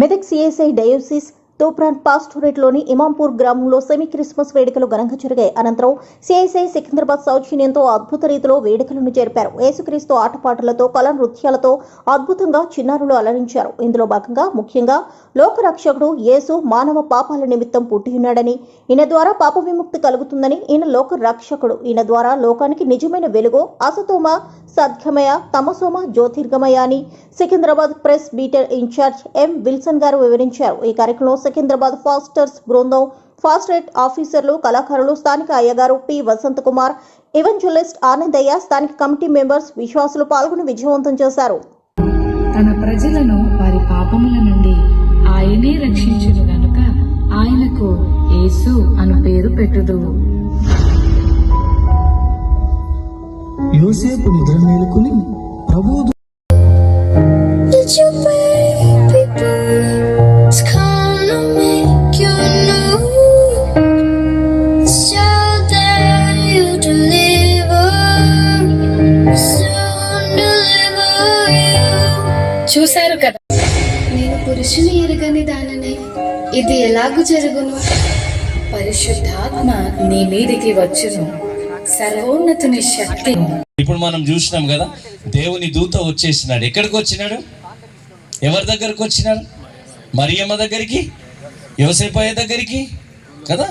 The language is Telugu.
మెదక్ సిఎస్ఐ డయోసిస్ తూప్రాన్ పాస్టోరేట్లోని ఇమాంపూర్ గ్రామంలో సెమీ క్రిస్మస్ వేడుకలు ఘనంగా జరిగాయి. అనంతరం సిఐసిఐ సికింద్రాబాద్ సౌజన్యంతో అద్భుత రీతిలో వేడుకలను జరిపారు. యేసుక్రీస్తు ఆటపాటలతో కళ నృత్యాలతో అద్భుతంగా చిన్నారులు అలరించారు. ఇందులో భాగంగా ముఖ్యంగా లోకరక్షకుడు యేసు మానవ పాపాల నిమిత్తం పుట్టియున్నాడని, ఈయన ద్వారా పాప విముక్తి కలుగుతుందని, ఈయన లోక రక్షకుడు, ఈయన ద్వారా లోకానికి నిజమైన వెలుగు, అసతోమ సద్గమయ తమసోమ జ్యోతిర్గమయ అని సికింద్రాబాద్ ప్రెస్ బీటర్ ఇన్ఛార్జ్ ఎం విల్సన్ గారు వివరించారు. ఈ కార్యక్రమంలో సికింద్రాబాద్ ఫాస్టర్స్ బృందం, ఫాస్ట్ రేట్ ఆఫీసర్లు, కళాకారులు, స్థానిక అయ్యగారు పి వసంత్ కుమార్, ఈవెంజలిస్ట్ ఆనందయ్య, స్థానిక కమిటీ మెంబర్స్, విశ్వాసులు పాల్గొని విజయవంతం చేశారు. తన ప్రజలను వారి పాపముల నుండి ఆయనే రక్షించును గనుక ఆయనకు యేసు అను పేరు పెట్టుదువు. యోసేపు నిద్ర మేలుకుని ప్రభువు చూశారు కదా, నేను పురుషుని ఎరగని దాననే, ఇది ఎలాగూ జరుగును? పరిశుద్ధాత్మ నీ మీదికి వచ్చును, సర్వోన్నతుని శక్తి. ఇప్పుడు మనం చూసినాం కదా, దేవుని దూత వచ్చేసినాడు. ఎక్కడికి వచ్చినాడు? ఎవరి దగ్గరకు వచ్చినాడు? మరియమ్మ దగ్గరికి, యోసేపయ్య దగ్గరికి కదా.